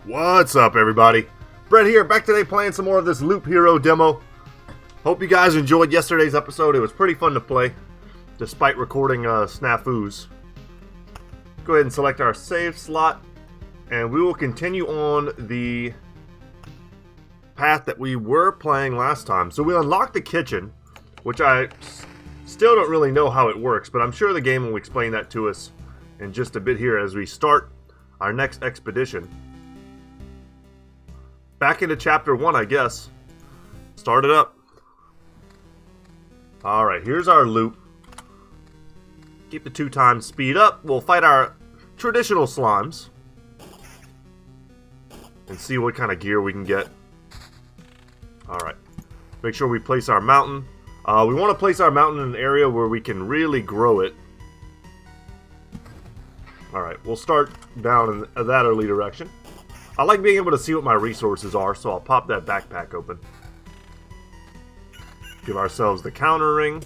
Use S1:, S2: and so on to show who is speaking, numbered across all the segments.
S1: What's up, everybody? Brett here, back today playing some more of this Loop Hero demo. Hope you guys enjoyed yesterday's episode. It was pretty fun to play, despite recording snafus. Go ahead and select our save slot, and we will continue on the path that we were playing last time. So we unlocked the kitchen, which I still don't really know how it works, but I'm sure the game will explain that to us in just a bit here as we start our next expedition. Back into chapter 1, I guess. Start it up. Alright, here's our loop. Keep the 2 times speed up. We'll fight our traditional slimes. And see what kind of gear we can get. Alright. Make sure we place our mountain. We want to place our mountain in an area where we can really grow it. Alright, we'll start down in that early direction. I like being able to see what my resources are, so I'll pop that backpack open. Give ourselves the counter ring.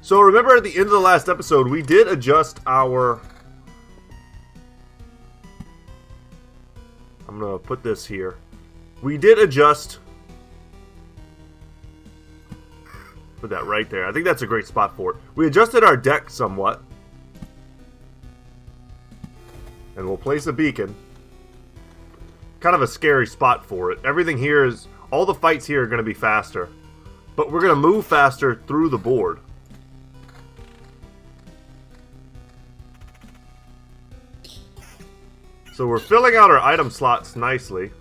S1: So remember at the end of the last episode, we did adjust our... I'm going to put this here. We did adjust... Put that right there. I think that's a great spot for it. We adjusted our deck somewhat. And we'll place a beacon. Kind of a scary spot for it. Everything here is... All the fights here are going to be faster. But we're going to move faster through the board. So we're filling out our item slots nicely.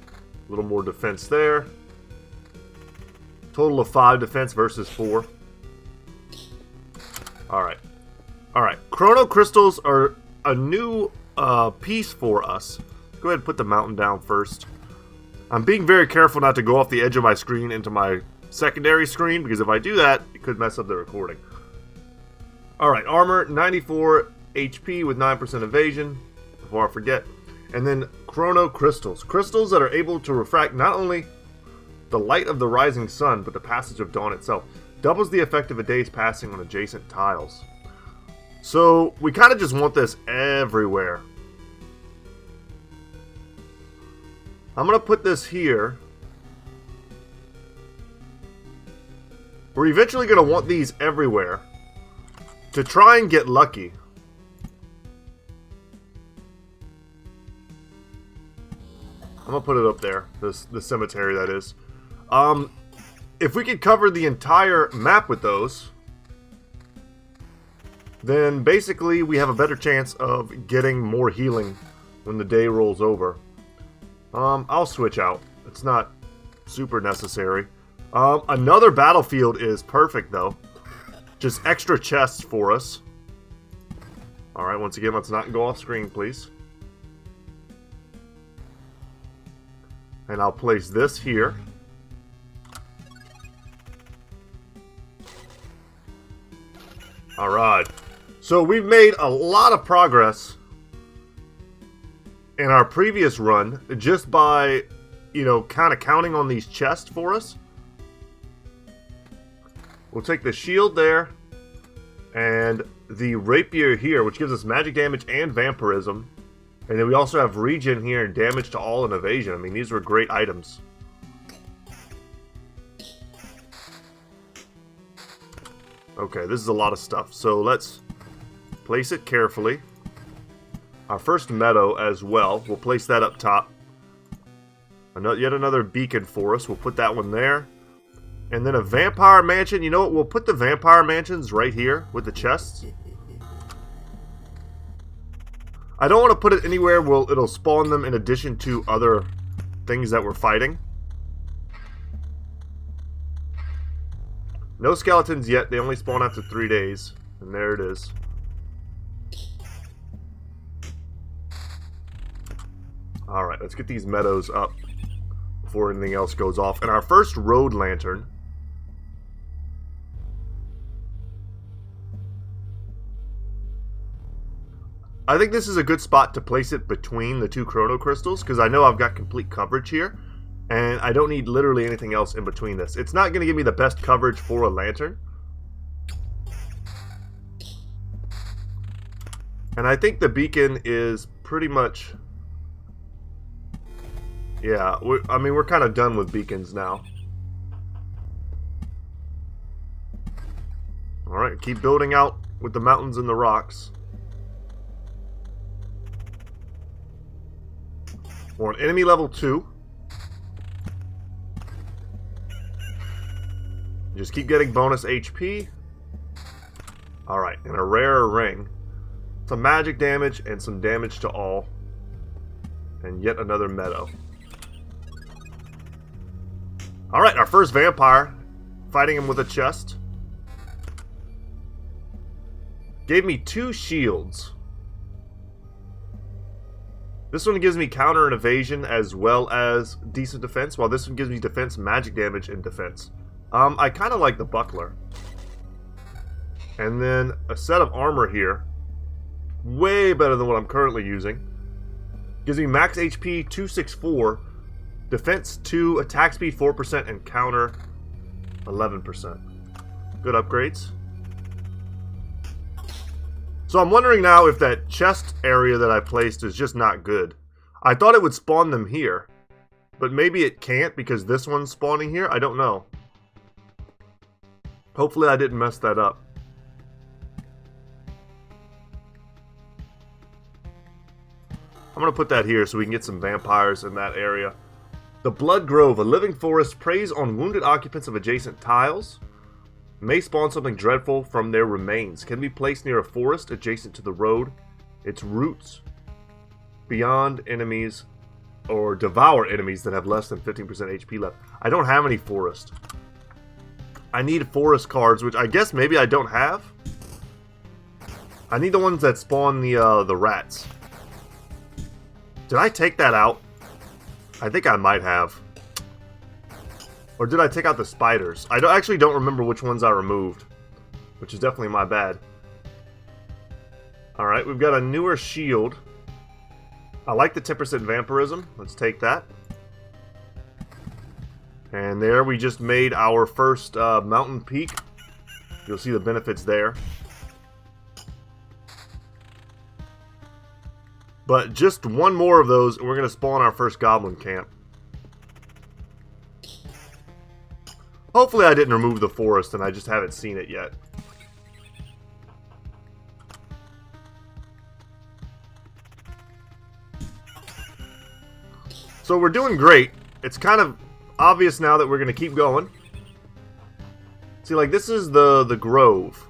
S1: A little more defense there. Total of 5 defense versus 4. Alright. Alright. Chrono crystals are a new piece for us. Go ahead and put the mountain down first. I'm being very careful not to go off the edge of my screen into my secondary screen, because if I do that, it could mess up the recording. Alright, armor, 94 HP with 9% evasion, before I forget. And then chrono crystals. Crystals that are able to refract not only the light of the rising sun, but the passage of dawn itself. Doubles the effect of a day's passing on adjacent tiles. So, we kind of just want this everywhere. I'm going to put this here. We're eventually going to want these everywhere to try and get lucky. I'm going to put it up there, the cemetery that is. If we could cover the entire map with those, then basically we have a better chance of getting more healing when the day rolls over. I'll switch out. It's not super necessary. Another battlefield is perfect, though. Just extra chests for us. Alright, once again, let's not go off screen, please. And I'll place this here. Alright. So we've made a lot of progress in our previous run just by, kind of counting on these chests for us. We'll take the shield there and the rapier here, which gives us magic damage and vampirism. And then we also have regen here and damage to all and evasion. I mean, these were great items. Okay, this is a lot of stuff. So let's place it carefully. Our first meadow as well. We'll place that up top. Yet another beacon for us. We'll put that one there. And then a vampire mansion. You know what? We'll put the vampire mansions right here with the chests. I don't want to put it anywhere where it'll spawn them in addition to other things that we're fighting. No skeletons yet. They only spawn after 3 days. And there it is. Alright, let's get these meadows up before anything else goes off. And our first road lantern. I think this is a good spot to place it between the 2 chrono crystals, because I know I've got complete coverage here. And I don't need literally anything else in between this. It's not going to give me the best coverage for a lantern. And I think the beacon is pretty much... Yeah, I mean, we're kind of done with beacons now. Alright, keep building out with the mountains and the rocks. We're on enemy level 2. Just keep getting bonus HP. Alright, and a rare ring. Some magic damage and some damage to all. And yet another meadow. Alright, our first vampire. Fighting him with a chest. Gave me 2 shields. This one gives me counter and evasion as well as decent defense, while this one gives me defense, magic damage, and defense. I kind of like the buckler. And then a set of armor here. Way better than what I'm currently using. Gives me max HP 264, defense 2, attack speed 4%, and counter 11%. Good upgrades. So I'm wondering now if that chest area that I placed is just not good. I thought it would spawn them here, but maybe it can't because this one's spawning here. I don't know. Hopefully I didn't mess that up. I'm going to put that here so we can get some vampires in that area. The Blood Grove, a living forest, preys on wounded occupants of adjacent tiles. May spawn something dreadful from their remains. Can be placed near a forest adjacent to the road. Its roots beyond enemies or devour enemies that have less than 15% HP left. I don't have any forest. I need forest cards, which I guess maybe I don't have. I need the ones that spawn the rats. Did I take that out? I think I might have. Or did I take out the spiders? I actually don't remember which ones I removed. Which is definitely my bad. Alright, we've got a newer shield. I like the 10% vampirism. Let's take that. And there we just made our first mountain peak. You'll see the benefits there. But just one more of those, and we're going to spawn our first goblin camp. Hopefully I didn't remove the forest and I just haven't seen it yet. So we're doing great. It's kind of obvious now that we're going to keep going. See, like, this is the grove.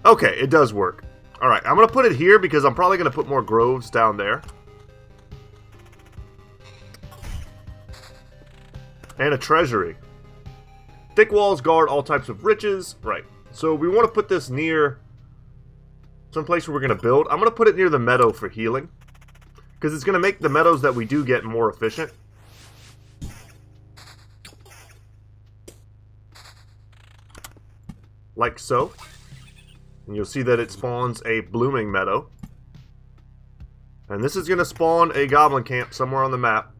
S1: Okay, it does work. Alright, I'm going to put it here because I'm probably going to put more groves down there. And a treasury. Thick walls guard all types of riches. Right. So we want to put this near some place where we're going to build. I'm going to put it near the meadow for healing. Because it's going to make the meadows that we do get more efficient. Like so. And you'll see that it spawns a blooming meadow. And this is going to spawn a goblin camp somewhere on the map.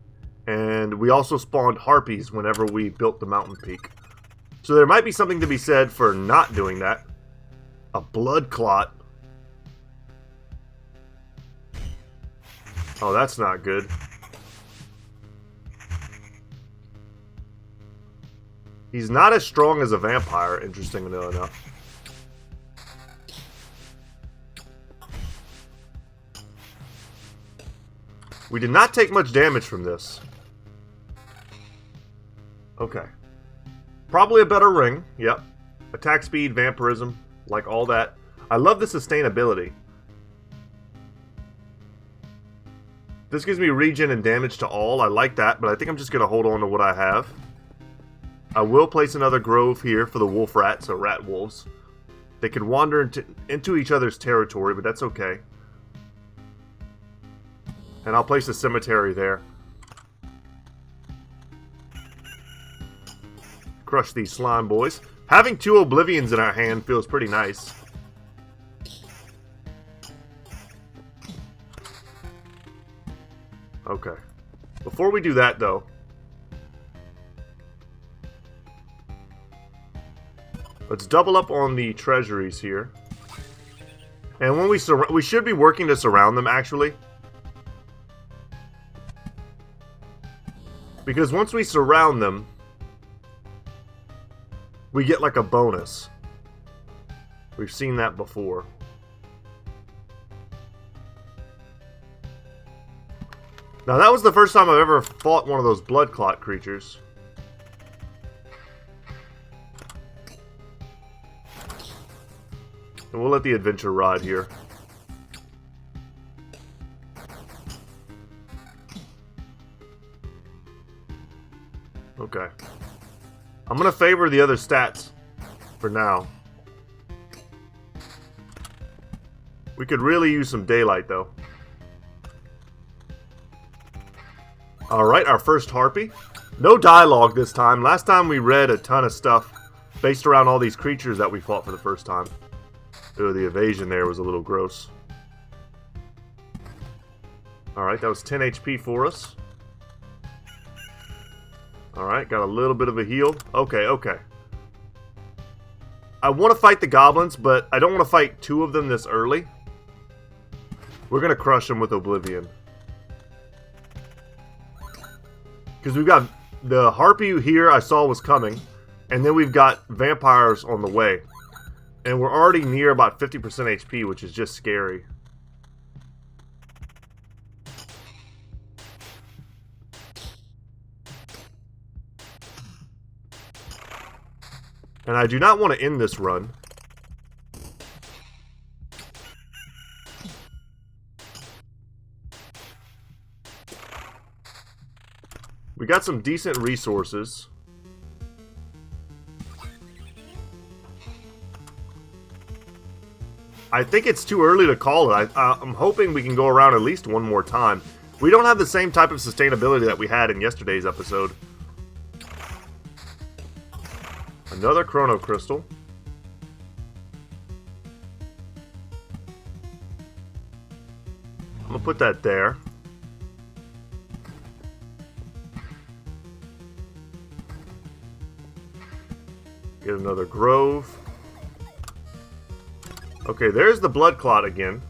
S1: And we also spawned harpies whenever we built the mountain peak. So there might be something to be said for not doing that. A blood clot. Oh, that's not good. He's not as strong as a vampire, interestingly enough. We did not take much damage from this. Okay. Probably a better ring. Yep. Attack speed, vampirism, like all that. I love the sustainability. This gives me regen and damage to all. I like that, but I think I'm just going to hold on to what I have. I will place another grove here for the wolf rats, or rat wolves. They can wander into each other's territory, but that's okay. And I'll place a cemetery there. Crush these slime boys. Having 2 oblivions in our hand feels pretty nice. Okay. Before we do that, though, Let's double up on the treasuries here. And when we should be working to surround them, actually. Because once we surround them, we get like a bonus. We've seen that before. Now that was the first time I've ever fought one of those blood clot creatures. And we'll let the adventure ride here. Okay. I'm gonna favor the other stats for now. We could really use some daylight though. Alright, our first harpy. No dialogue this time. Last time we read a ton of stuff based around all these creatures that we fought for the first time. Ooh, the evasion there was a little gross. Alright, that was 10 HP for us. Alright, got a little bit of a heal. Okay, okay. I want to fight the goblins, but I don't want to fight two of them this early. We're going to crush them with Oblivion. Because we've got the harpy here I saw was coming. And then we've got vampires on the way. And we're already near about 50% HP, which is just scary. And I do not want to end this run. We got some decent resources. I think it's too early to call it. I'm hoping we can go around at least one more time. We don't have the same type of sustainability that we had in yesterday's episode. Another Chrono Crystal. I'm gonna put that there. Get another grove. Okay, there's the blood clot again.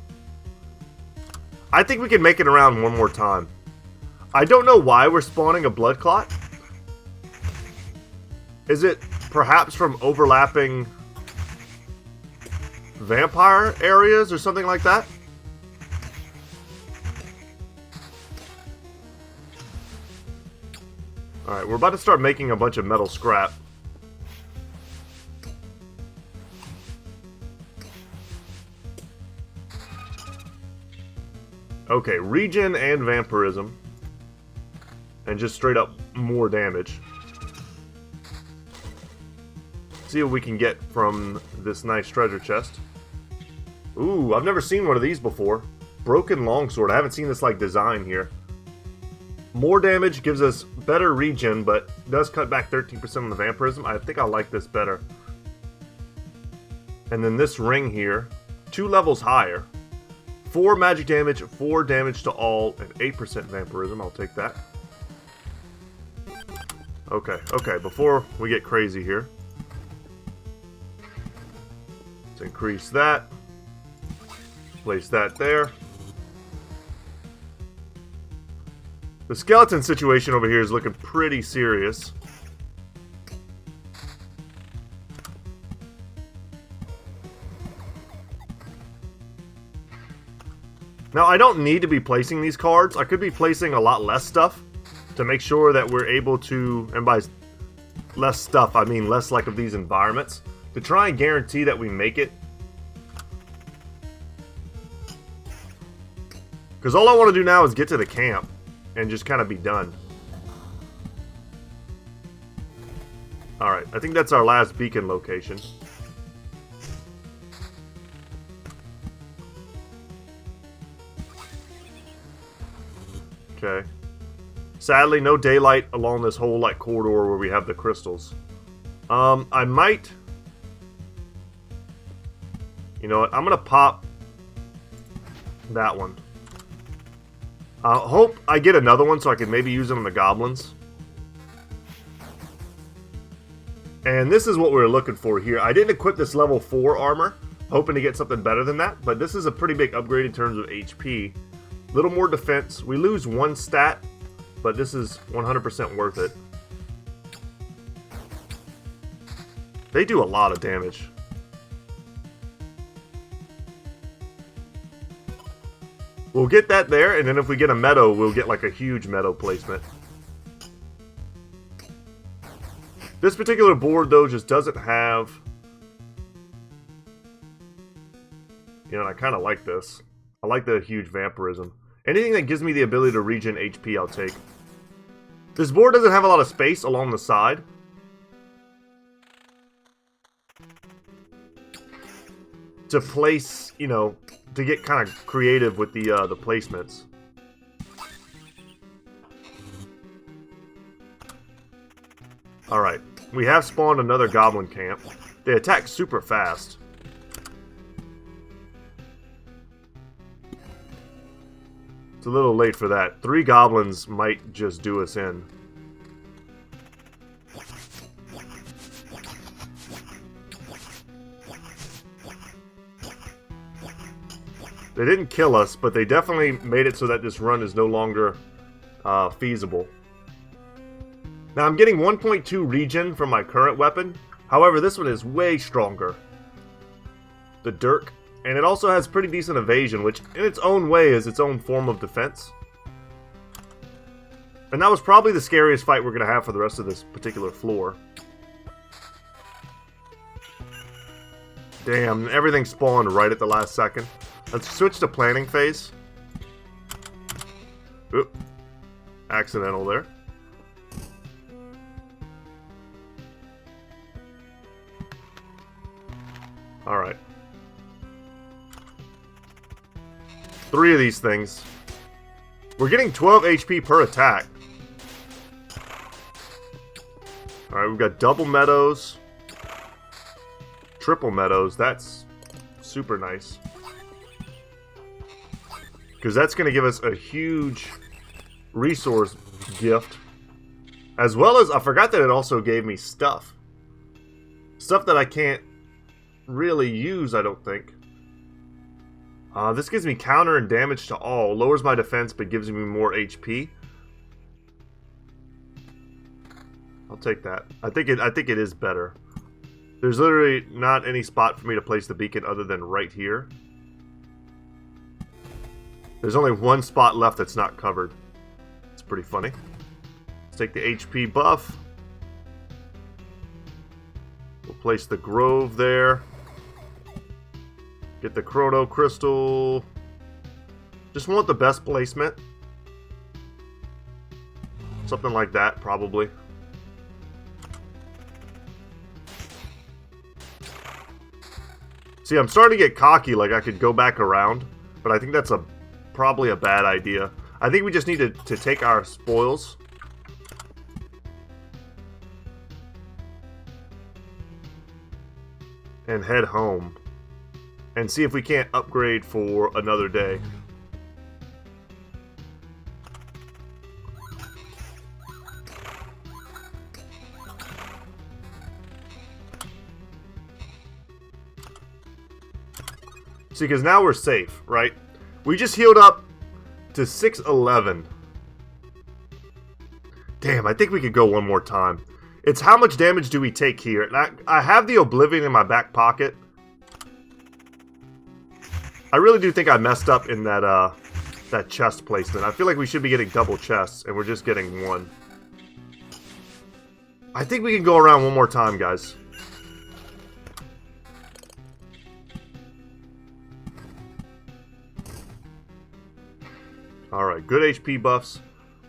S1: I think we can make it around one more time. I don't know why we're spawning a blood clot. Is it perhaps from overlapping vampire areas or something like that? Alright, we're about to start making a bunch of metal scrap. Okay, regen and vampirism. And just straight up more damage. See what we can get from this nice treasure chest. Ooh, I've never seen one of these before. Broken longsword. I haven't seen this like design here. More damage gives us better regen, but does cut back 13% on the vampirism. I think I like this better. And then this ring here, 2 levels higher. 4 magic damage, 4 damage to all, and 8% vampirism. I'll take that. Okay, okay, before we get crazy here. Let's increase that. Place that there. The skeleton situation over here is looking pretty serious. Now, I don't need to be placing these cards. I could be placing a lot less stuff to make sure that we're able to, and by less stuff, I mean less like of these environments, to try and guarantee that we make it. Because all I want to do now is get to the camp and just kind of be done. Alright, I think that's our last beacon location. Okay. Sadly, no daylight along this whole like corridor where we have the crystals. I might... You know what? I'm gonna pop that one. I hope I get another one so I can maybe use them on the goblins. And this is what we were looking for here. I didn't equip this level 4 armor, hoping to get something better than that, but this is a pretty big upgrade in terms of HP. Little more defense. We lose 1 stat, but this is 100% worth it. They do a lot of damage. We'll get that there, and then if we get a meadow, we'll get like a huge meadow placement. This particular board, though, just doesn't have... You know, and I kind of like this. I like the huge vampirism. Anything that gives me the ability to regen HP, I'll take. This board doesn't have a lot of space along the side. To place, you know, to get kind of creative with the placements. Alright, we have spawned another goblin camp. They attack super fast. It's a little late for that. 3 goblins might just do us in. They didn't kill us, but they definitely made it so that this run is no longer feasible. Now I'm getting 1.2 regen from my current weapon. However, this one is way stronger. The Dirk. And it also has pretty decent evasion, which in its own way is its own form of defense. And that was probably the scariest fight we're going to have for the rest of this particular floor. Damn, everything spawned right at the last second. Let's switch to planning phase. Oop. Accidental there. Alright. 3 of these things. We're getting 12 HP per attack. Alright, we've got double meadows. Triple meadows. That's super nice. Because that's going to give us a huge resource gift. As well as, I forgot that it also gave me stuff. Stuff that I can't really use, I don't think. This gives me counter and damage to all. Lowers my defense, but gives me more HP. I'll take that. I think it is better. There's literally not any spot for me to place the beacon other than right here. There's only 1 spot left that's not covered. It's pretty funny. Let's take the HP buff. We'll place the Grove there. Get the Chrono Crystal. Just want the best placement. Something like that, probably. See, I'm starting to get cocky, like I could go back around. But I think that's probably a bad idea. I think we just need to take our spoils. And head home. And see if we can't upgrade for another day. See, because now we're safe, right? We just healed up to 611. Damn, I think we could go one more time. It's how much damage do we take here? And I have the Oblivion in my back pocket. I really do think I messed up in that that chest placement. I feel like we should be getting double chests, and we're just getting 1. I think we can go around one more time, guys. Alright, good HP buffs.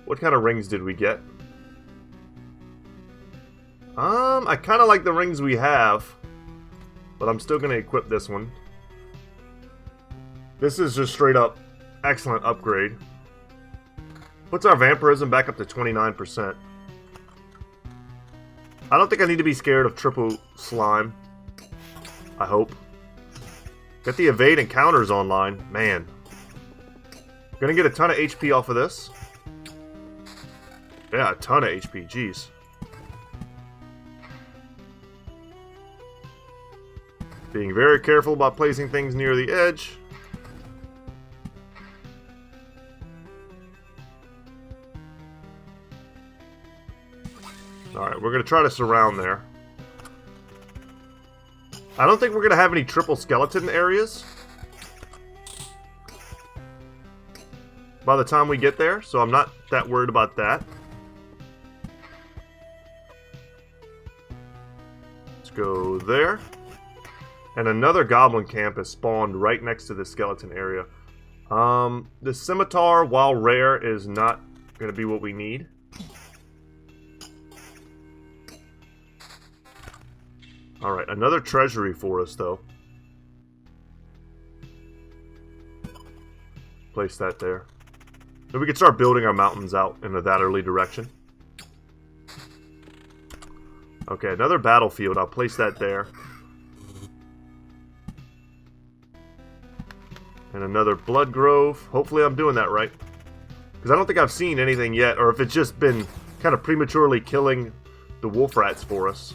S1: What kind of rings did we get? I kind of like the rings we have, but I'm still going to equip this one. This is just straight up excellent upgrade. Puts our vampirism back up to 29%. I don't think I need to be scared of triple slime. I hope. Got the evade and counters online. Man. Gonna get a ton of HP off of this. Yeah, a ton of HP. Jeez. Being very careful about placing things near the edge. Alright, we're going to try to surround there. I don't think we're going to have any triple skeleton areas by the time we get there, so I'm not that worried about that. Let's go there. And another goblin camp is spawned right next to the skeleton area. The scimitar, while rare, is not going to be what we need. Alright, another treasury for us, though. Place that there. So we can start building our mountains out in that early direction. Okay, another battlefield. I'll place that there. And another blood grove. Hopefully I'm doing that right. Because I don't think I've seen anything yet, or if it's just been kind of prematurely killing the wolf rats for us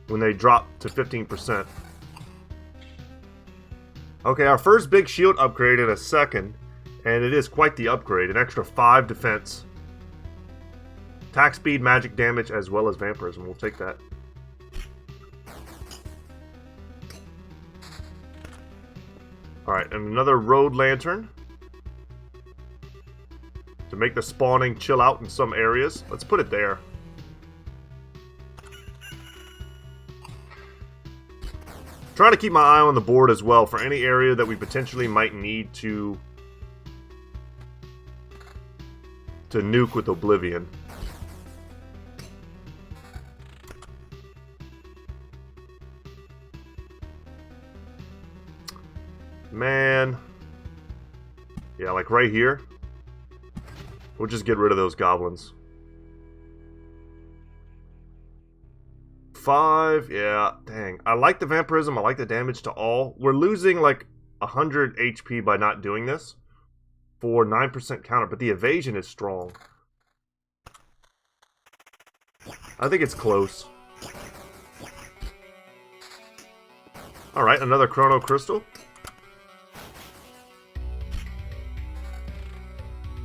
S1: when they drop to 15%. Okay, our first big shield upgrade in a second, and it is quite the upgrade. An extra 5 defense. Attack speed, magic damage, as well as vampirism. We'll take that. Alright, and another road lantern to make the spawning chill out in some areas. Let's put it there. Trying to keep my eye on the board as well for any area that we potentially might need to nuke with Oblivion. Man. Yeah, like right here. We'll just get rid of those goblins. 5, yeah, dang. I like the vampirism, I like the damage to all. We're losing like 100 HP by not doing this for 9% counter, but the evasion is strong. I think it's close. Alright, another Chrono Crystal.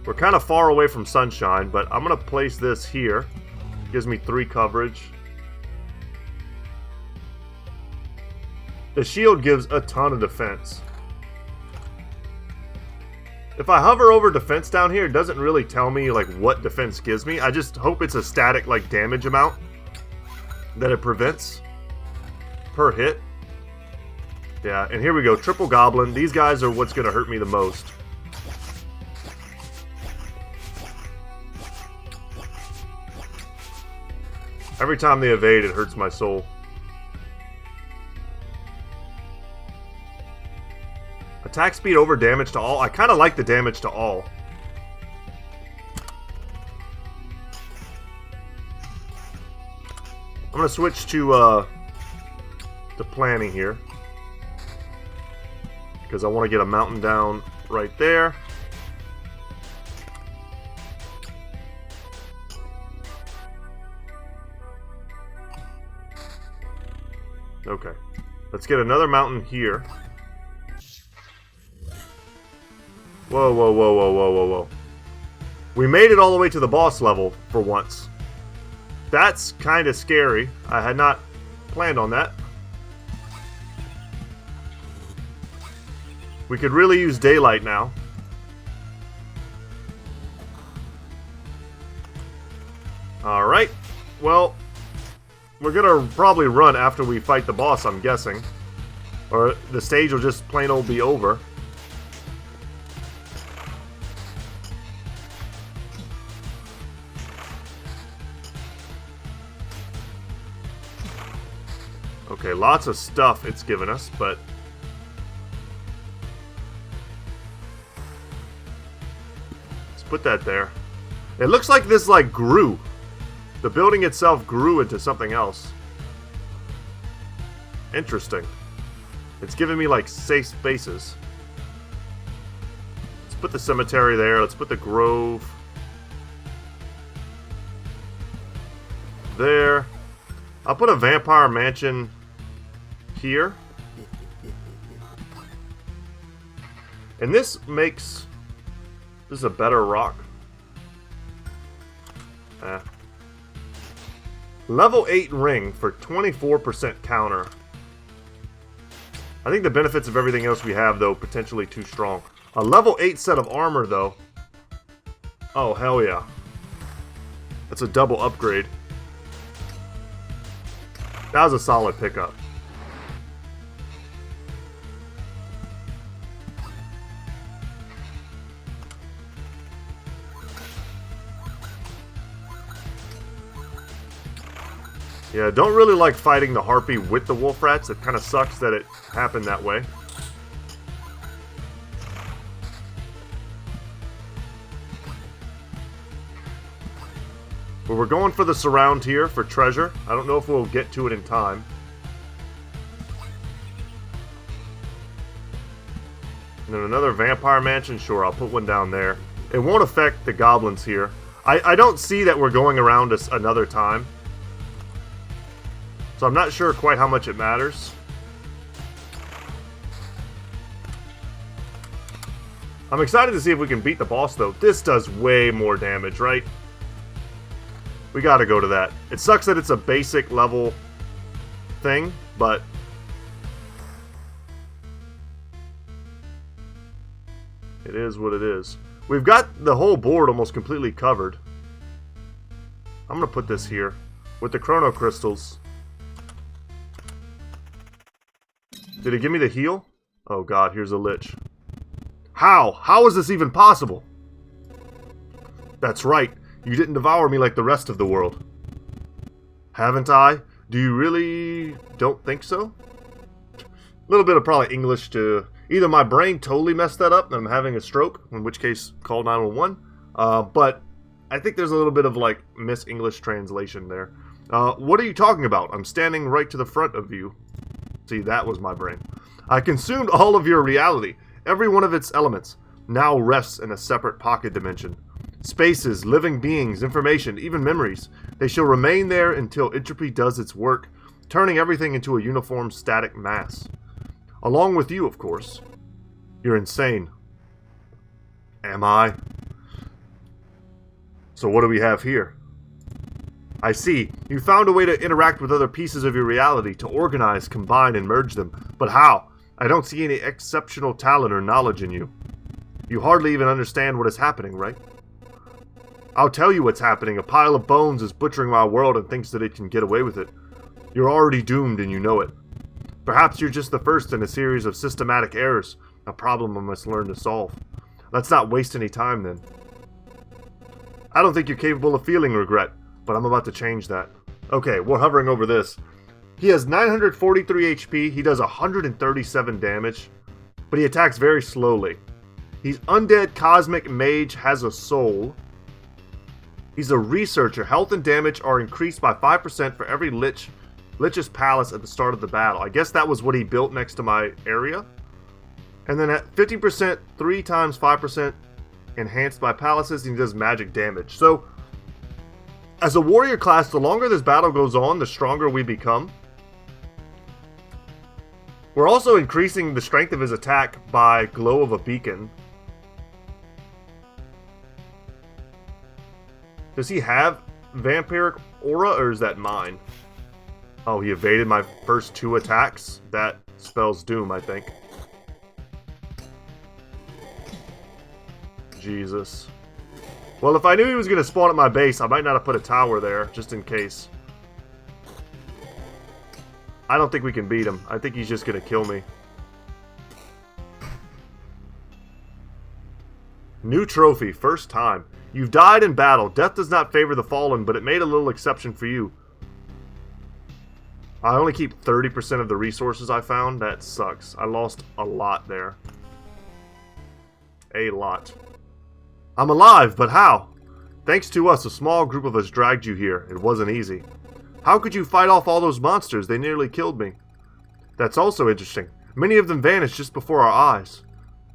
S1: We're kind of far away from sunshine, but I'm going to place this here. Gives me 3 coverage. The shield gives a ton of defense. If I hover over defense down here, it doesn't really tell me like what defense gives me. I just hope it's a static like damage amount that it prevents per hit. Yeah, and here we go. Triple Goblin. These guys are what's going to hurt me the most. Every time they evade, it hurts my soul. Attack speed over damage to all. I kind of like the damage to all. I'm going to switch to planning here. Because I want to get a mountain down right there. Okay. Let's get another mountain here. Whoa, whoa, whoa, whoa, whoa, whoa, whoa. We made it all the way to the boss level for once. That's kind of scary. I had not planned on that. We could really use daylight now. Alright. Well, we're gonna probably run after we fight the boss, I'm guessing. Or the stage will just plain old be over. Okay, lots of stuff it's given us, but let's put that there. It looks like this like grew. The building itself grew into something else. Interesting. It's giving me like safe spaces. Let's put the cemetery there. Let's put the grove there. I'll put a vampire mansion here. And this makes... This is a better rock. Level 8 ring for 24% counter. I think the benefits of everything else we have, though, potentially too strong. A level 8 set of armor, though. Oh, hell yeah. That's a double upgrade. That was a solid pickup. Yeah, don't really like fighting the Harpy with the Wolf Rats. It kind of sucks that it happened that way. But we're going for the surround here for treasure. I don't know if we'll get to it in time. And then another vampire mansion. Sure, I'll put one down there. It won't affect the goblins here. I don't see that we're going around us another time. So I'm not sure quite how much it matters. I'm excited to see if we can beat the boss, though. This does way more damage, right? We gotta go to that. It sucks that it's a basic level thing, but... it is what it is. We've got the whole board almost completely covered. I'm gonna put this here with the chrono crystals. Did it give me the heal? Oh god, here's a Lich. How? How is this even possible? That's right. You didn't devour me like the rest of the world. Haven't I? Do you really don't think so? A little bit of probably English to... Either my brain totally messed that up and I'm having a stroke, in which case call 911. But I think there's a little bit of like mis-English translation there. What are you talking about? I'm standing right to the front of you. See, that was my brain. I consumed all of your reality. Every one of its elements now rests in a separate pocket dimension. Spaces, living beings, information, even memories. They shall remain there until entropy does its work, turning everything into a uniform static mass. Along with you, of course. You're insane. Am I? So what do we have here? I see. You found a way to interact with other pieces of your reality, to organize, combine, and merge them. But how? I don't see any exceptional talent or knowledge in you. You hardly even understand what is happening, right? I'll tell you what's happening. A pile of bones is butchering my world and thinks that it can get away with it. You're already doomed and you know it. Perhaps you're just the first in a series of systematic errors, a problem I must learn to solve. Let's not waste any time then. I don't think you're capable of feeling regret, but I'm about to change that. Okay, we're hovering over this. He has 943 HP, he does 137 damage, but he attacks very slowly. He's undead cosmic mage, has a soul. He's a researcher. Health and damage are increased by 5% for every Lich's palace at the start of the battle. I guess that was what he built next to my area. And then at 50%, 3 times 5% enhanced by palaces, and he does magic damage. So, as a warrior class, the longer this battle goes on, the stronger we become. We're also increasing the strength of his attack by glow of a beacon. Does he have vampiric aura, or is that mine? Oh, he evaded my first 2 attacks? That spells doom, I think. Jesus. Well, if I knew he was going to spawn at my base, I might not have put a tower there, just in case. I don't think we can beat him. I think he's just going to kill me. New trophy, first time. You've died in battle. Death does not favor the fallen, but it made a little exception for you. I only keep 30% of the resources I found. That sucks. I lost a lot there. A lot. I'm alive, but how? Thanks to us, a small group of us dragged you here. It wasn't easy. How could you fight off all those monsters? They nearly killed me. That's also interesting. Many of them vanished just before our eyes.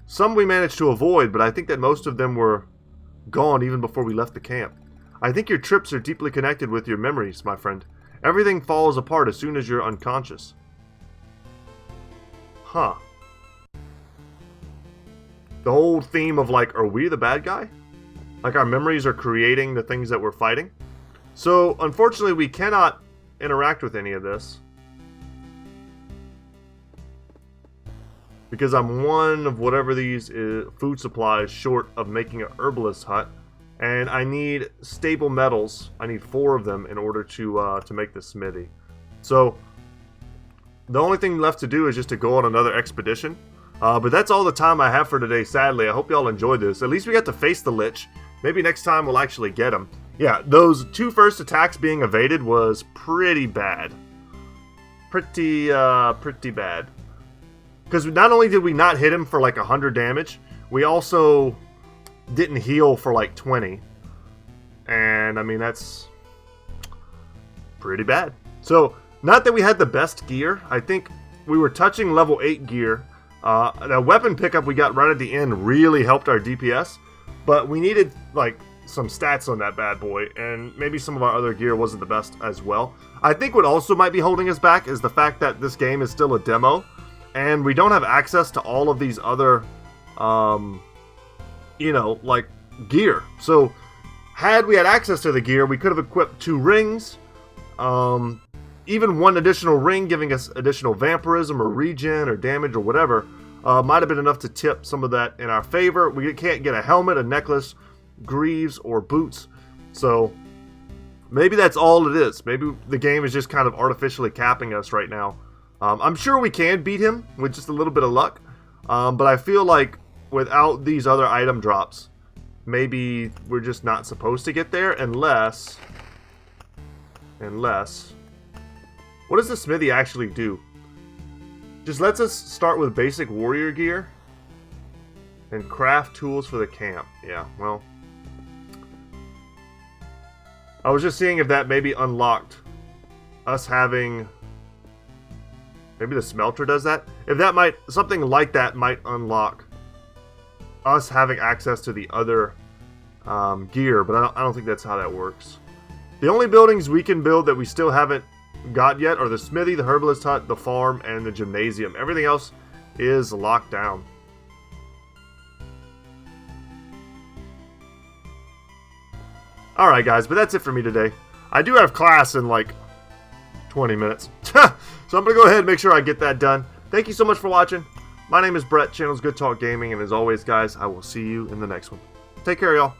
S1: Some we managed to avoid, but I think that most of them were gone even before we left the camp. I think your trips are deeply connected with your memories, my friend. Everything falls apart as soon as you're unconscious. Huh. the whole theme of like, are we the bad guy? Like our memories are creating the things that we're fighting. So unfortunately we cannot interact with any of this. Because I'm one of whatever these food supplies short of making an herbalist hut. And I need stable metals. I need 4 of them in order to make the smithy. So the only thing left to do is just to go on another expedition. But that's all the time I have for today, sadly. I hope y'all enjoyed this. At least we got to face the Lich. Maybe next time we'll actually get him. Yeah, those 2 first attacks being evaded was pretty bad. Pretty bad. Because not only did we not hit him for like 100 damage, we also didn't heal for like 20. And I mean, that's pretty bad. So, not that we had the best gear. I think we were touching level 8 gear. The weapon pickup we got right at the end really helped our DPS. But we needed like some stats on that bad boy. And maybe some of our other gear wasn't the best as well. I think what also might be holding us back is the fact that this game is still a demo. And we don't have access to all of these other, you know, like gear. So, had we had access to the gear, we could have equipped 2 rings. Even 1 additional ring giving us additional vampirism or regen or damage or whatever might have been enough to tip some of that in our favor. We can't get a helmet, a necklace, greaves, or boots. So, maybe that's all it is. Maybe the game is just kind of artificially capping us right now. I'm sure we can beat him with just a little bit of luck, but I feel like without these other item drops, maybe we're just not supposed to get there unless, what does the smithy actually do? Just lets us start with basic warrior gear and craft tools for the camp. Yeah, well, I was just seeing if that maybe unlocked us having... Maybe the smelter does that? If that might, something like that might unlock us having access to the other gear, but I don't think that's how that works. The only buildings we can build that we still haven't got yet are the smithy, the herbalist hut, the farm, and the gymnasium. Everything else is locked down. Alright guys, but that's it for me today. I do have class in like 20 minutes. So I'm going to go ahead and make sure I get that done. Thank you so much for watching. My name is Brett, channel's Goodtalk Gaming, and as always, guys, I will see you in the next one. Take care, y'all.